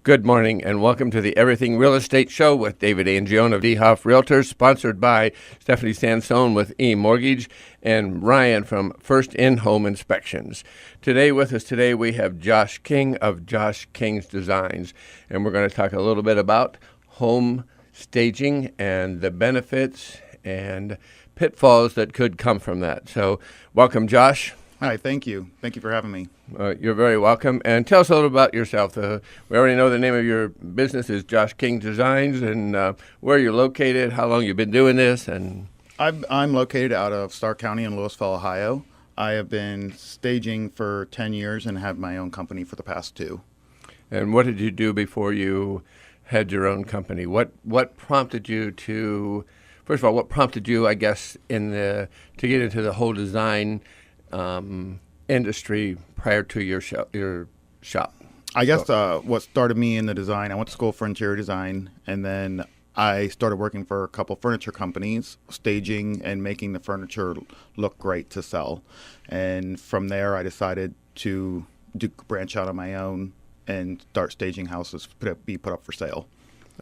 Good morning and welcome to the Everything Real Estate Show with David Angione of DeHoff Realtors, sponsored by Stephanie Sansone with eMortgage and Ryan from First In Home Inspections. Today with us we have Josh King of Josh King's Designs, and we're going to talk a little bit about home staging and the benefits and pitfalls that could come from that. So welcome, Josh. Hi, thank you. Thank you for having me. You're very welcome. And tell us a little about yourself. We already know the name of your business is Josh King Designs, and where you're located, how long you've been doing this. And I'm located out of Stark County in Louisville, Ohio. I have been staging for 10 years and have my own company for the past 2. And what did you do before you had your own company? What prompted you to, first of all, what prompted you, I guess, to get into the whole design industry prior to your shop? I guess what started me in the design, I went to school for interior design, and then I started working for a couple furniture companies, staging and making the furniture look great to sell. And from there, I decided to branch out on my own and start staging houses be put up for sale.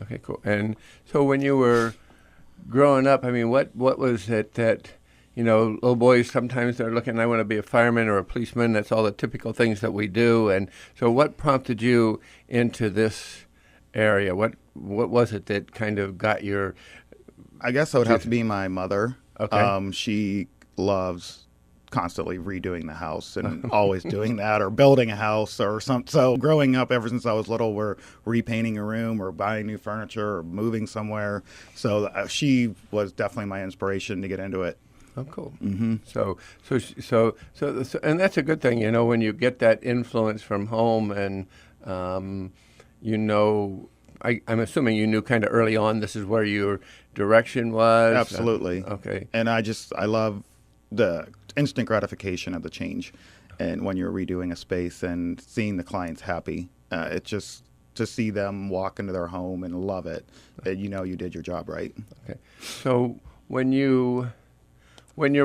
Okay, cool. And so when you were growing up, I mean, what was it that, you know, little boys, sometimes they're looking, I want to be a fireman or a policeman. That's all the typical things that we do. And so what prompted you into this area? What was it that kind of got your... I guess it would have to be my mother. Okay. She loves constantly redoing the house and always doing that, or building a house or something. So growing up, ever since I was little, we're repainting a room or buying new furniture or moving somewhere. So she was definitely my inspiration to get into it. Oh, cool. Mm-hmm. So, and that's a good thing, you know, when you get that influence from home, and you know, I'm assuming you knew kind of early on this is where your direction was. Absolutely. Okay. And I love the instant gratification of the change, and when you're redoing a space and seeing the clients happy, it's just to see them walk into their home and love it, you know, you did your job right. Okay. So when you're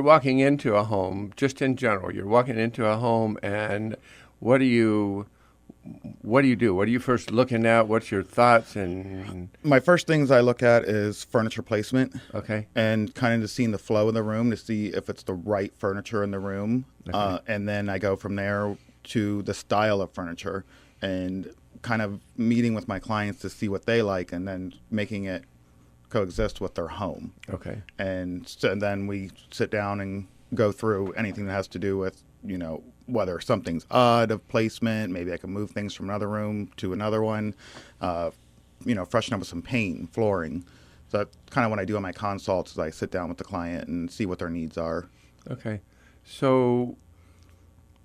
walking into a home, just in general, you're walking into a home, and what do you do? What are you first looking at? What's your thoughts? And my first things I look at is furniture placement. Okay. And kind of just seeing the flow of the room to see if it's the right furniture in the room. Okay. And then I go from there to the style of furniture and kind of meeting with my clients to see what they like, and then making it coexist with their home. Okay. And then we sit down and go through anything that has to do with, you know, whether something's odd of placement, maybe I can move things from another room to another one, you know, freshen up with some paint and flooring. So that's kind of what I do on my consults, is I sit down with the client and see what their needs are. Okay. So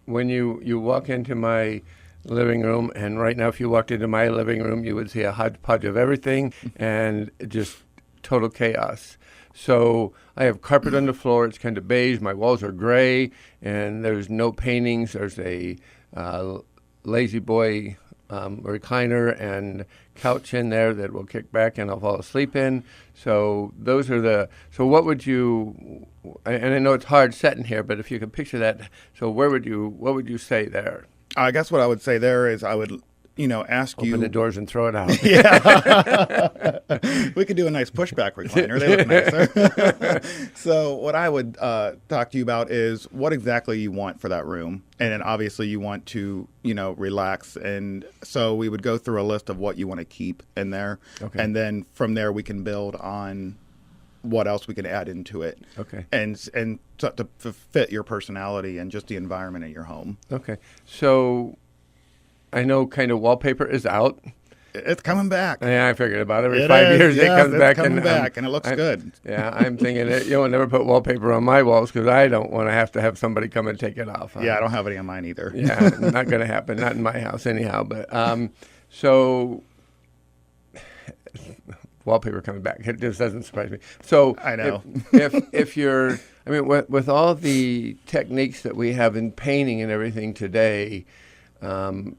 when you walk into my living room, and right now if you walked into my living room, you would see a hodgepodge of everything and just total chaos. So I have carpet on the floor. It's kind of beige. My walls are gray, and there's no paintings. There's a lazy boy recliner and couch in there that will kick back and I'll fall asleep in. So those are so what would you, and I know it's hard setting here, but if you could picture that, so what would you say there? I guess what I would say there is I would, you know, ask you... Open the doors and throw it out. Yeah. We could do a nice pushback recliner. They look nicer. So what I would talk to you about is what exactly you want for that room. And then obviously you want to, you know, relax. And so we would go through a list of what you want to keep in there. Okay. And then from there we can build on what else we can add into it. Okay. And to fit your personality and just the environment in your home. Okay. So I know kind of wallpaper is out. It's coming back. Yeah, I figured about every 5 years it comes back. Coming back, and it looks good. Yeah, I'm thinking you'll never put wallpaper on my walls because I don't want to have somebody come and take it off. Yeah, I don't have any on mine either. Yeah, not going to happen. Not in my house anyhow. But so wallpaper coming back, it just doesn't surprise me. So I know. if you're, I mean, with all the techniques that we have in painting and everything today,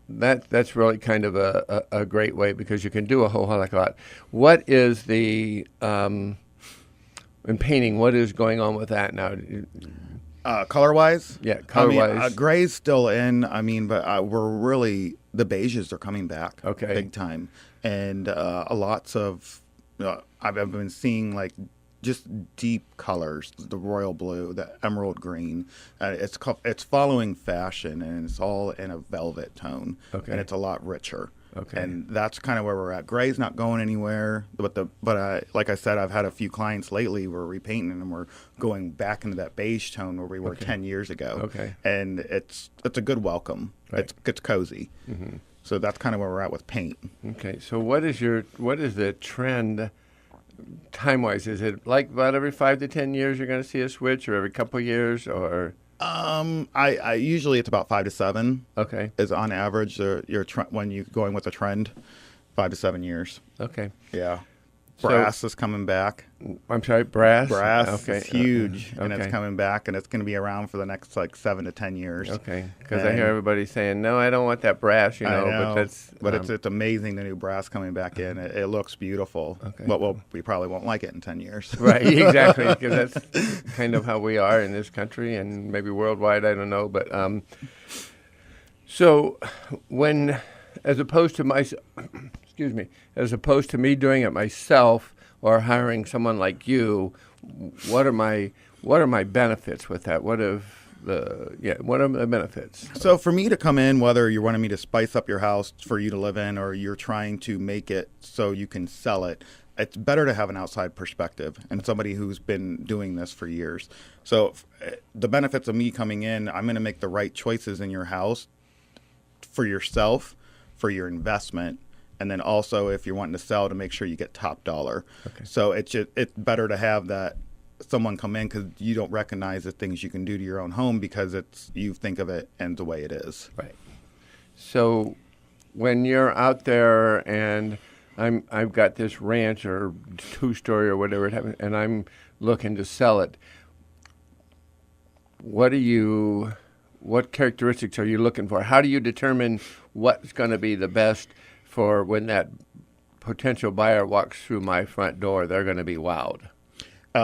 that's really kind of a great way, because you can do a whole heck of a lot. What is the in painting? What is going on with that now? Color-wise? Yeah, color-wise. I mean, gray's still in. I mean, but we're really the beiges are coming back, Okay. big time, and lots of I've been seeing like just deep colors, the royal blue, the emerald green. It's following fashion, and it's all in a velvet tone, Okay. and it's a lot richer. Okay. And that's kind of where we're at. Gray's not going anywhere, but like I said, I've had a few clients lately. We're repainting and we're going back into that beige tone where we were 10 years ago. Okay. And it's a good welcome. Right. It's cozy. Mm-hmm. So that's kind of where we're at with paint. Okay. So what is the trend time-wise? Is it like about every 5 to 10 years you're going to see a switch, or every couple of years, or? I usually it's about 5 to 7. Okay. Is on average when you're going with a trend, 5 to 7 years. Okay. Yeah. Brass is coming back. I'm sorry, brass? Brass Okay. is huge, and it's Okay. coming back, and it's going to be around for the next like 7 to 10 years. Okay. Because I hear everybody saying, no, I don't want that brass, I know, but it's amazing the new brass coming back in. It looks beautiful. Okay. But we probably won't like it in 10 years. right, exactly, because that's kind of how we are in this country and maybe worldwide, I don't know. But so when, as opposed to as opposed to me doing it myself or hiring someone like you, what are my benefits with that? What are the benefits? So for me to come in, whether you're wanting me to spice up your house for you to live in or you're trying to make it so you can sell it, it's better to have an outside perspective and somebody who's been doing this for years. So the benefits of me coming in, I'm going to make the right choices in your house for yourself, for your investment, and then also if you're wanting to sell, to make sure you get top dollar. Okay. So it's better to have that someone come in because you don't recognize the things you can do to your own home because you think of it and the way it is. Right. So when you're out there and I've got this ranch or 2-story or whatever it happens, and I'm looking to sell it, what characteristics are you looking for? How do you determine what's going to be the best for when that potential buyer walks through my front door? They're going to be wowed.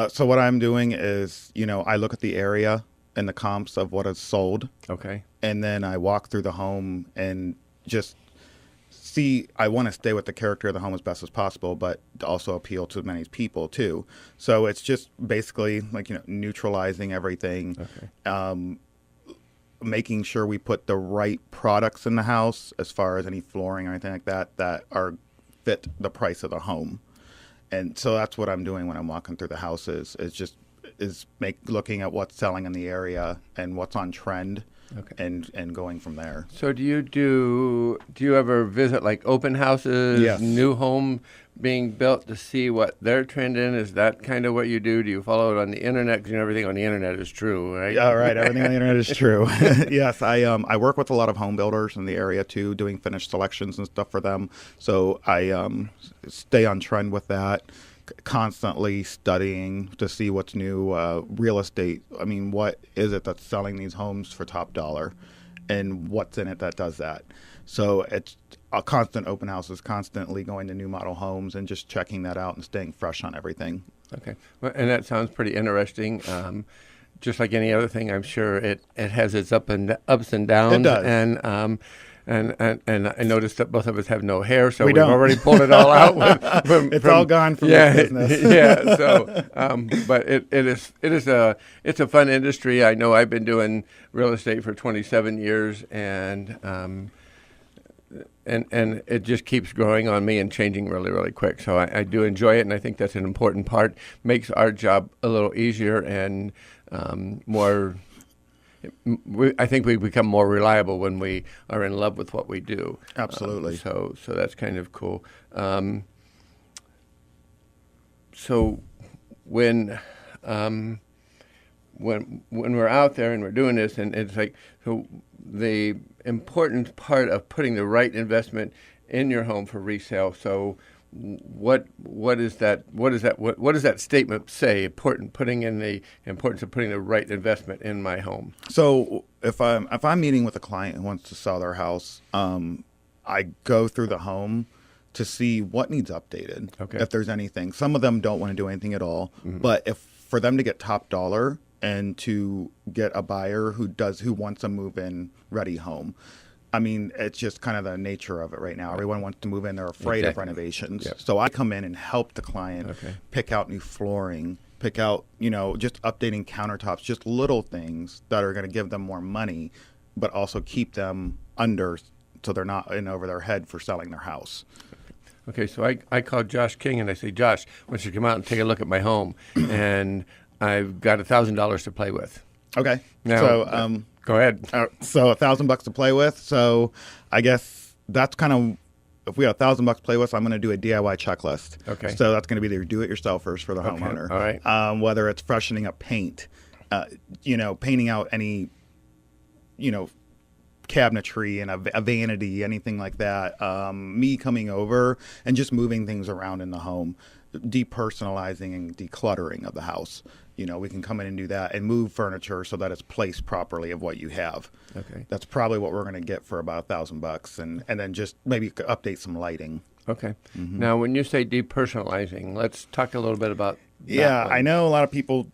So what I'm doing is, I look at the area and the comps of what is sold. Okay. And then I walk through the home and just see, I want to stay with the character of the home as best as possible, but also appeal to many people too. So it's just basically like, neutralizing everything. Okay. Making sure we put the right products in the house as far as any flooring or anything like that are fit the price of the home. And so that's what I'm doing when I'm walking through the houses is looking at what's selling in the area and what's on trend. Okay. And going from there. So do you ever visit like open houses, Yes. new home being built to see what their trend in? Is that kind of what you do? Do you follow it on the internet? Because everything on the internet is true, right? Yeah, right. Everything on the internet is true. Yes, I work with a lot of home builders in the area too, doing finished selections and stuff for them. So I stay on trend with that. Constantly studying to see what's new, real estate. I mean, what is it that's selling these homes for top dollar, and what's in it that does that? So it's a constant open houses, constantly going to new model homes and just checking that out and staying fresh on everything. Okay, well, and that sounds pretty interesting. Just like any other thing, I'm sure it has its ups and downs. It does. And I noticed that both of us have no hair, so We we've don't. already pulled it all out. It's all gone from this business. Yeah. So, but it's a fun industry. I know I've been doing real estate for 27 years, and it just keeps growing on me and changing really, really quick. So I do enjoy it, and I think that's an important part. Makes our job a little easier and more. I think we become more reliable when we are in love with what we do. Absolutely. So that's kind of cool. So when we're out there and we're doing this, and it's like, so the important part of putting the right investment in your home for resale. So what does that statement say? Putting in the importance of putting the right investment in my home. So if I'm meeting with a client who wants to sell their house, I go through the home to see what needs updated. Okay. If there's anything. Some of them don't want to do anything at all. Mm-hmm. But if for them to get top dollar and to get a buyer who wants a move-in ready home, I mean, it's just kind of the nature of it right now. Everyone wants to move in. They're afraid of Exactly. renovations. Yep. So I come in and help the client Okay. pick out new flooring, pick out, just updating countertops, just little things that are going to give them more money, but also keep them under so they're not in over their head for selling their house. Okay, so I called Josh King and I say, Josh, why don't you come out and take a look at my home? And I've got $1,000 to play with. Okay. Now, So, go ahead. so $1,000 to play with. So I guess that's kind of, if we have $1,000 to play with, I'm going to do a DIY checklist. Okay. So that's going to be the do-it-yourselfers for the homeowner. All right. Whether it's freshening up paint, painting out any, cabinetry and a vanity, anything like that. Me coming over and just moving things around in the home, depersonalizing and decluttering of the house. We can come in and do that and move furniture so that it's placed properly of what you have. Okay. That's probably what we're going to get for about $1,000, and then just maybe update some lighting. Okay. Now, when you say depersonalizing, let's talk a little bit about that Yeah, one. I know a lot of people,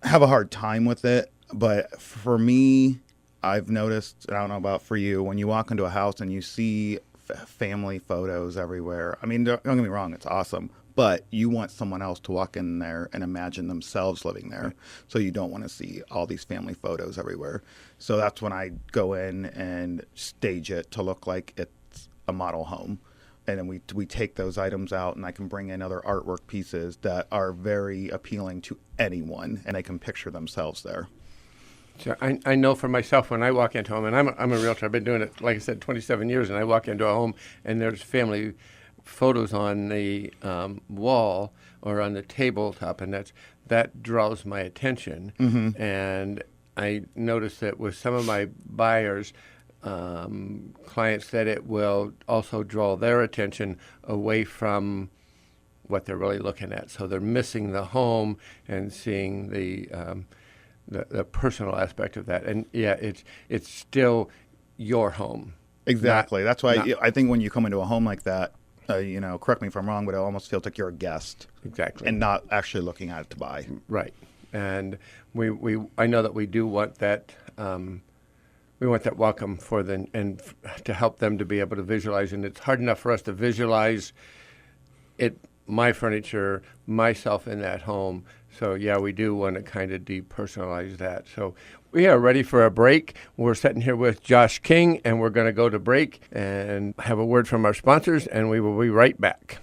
have a hard time with it, but for me, I've noticed, I don't know about for you, when you walk into a house and you see family photos everywhere. I mean, don't get me wrong, it's awesome, but you want someone else to walk in there and imagine themselves living there. So you don't want to see all these family photos everywhere. So that's when I go in and stage it to look like it's a model home. And then we take those items out, and I can bring in other artwork pieces that are very appealing to anyone, and they can picture themselves there. So I know for myself when I walk into a home, and I'm a realtor. I've been doing it, like I said, 27 years, and I walk into a home and there's family photos on the wall or on the tabletop, and that draws my attention. And I notice that with some of my buyers, clients, that it will also draw their attention away from what they're really looking at. So they're missing the home and seeing the personal aspect of that. And yeah, it's still your home. Exactly. That's why not- I think when you come into a home like that, correct me if I'm wrong, but it almost feels like you're a guest Exactly. and not actually looking at it to buy. Right. And I know that we do want that. We want that welcome for them and to help them to be able to visualize. And it's hard enough for us to visualize it, my furniture, myself in that home. So yeah, we do want to kind of depersonalize that. So we are ready for a break. We're sitting here with Josh King, and we're going to go to break and have a word from our sponsors, and we will be right back.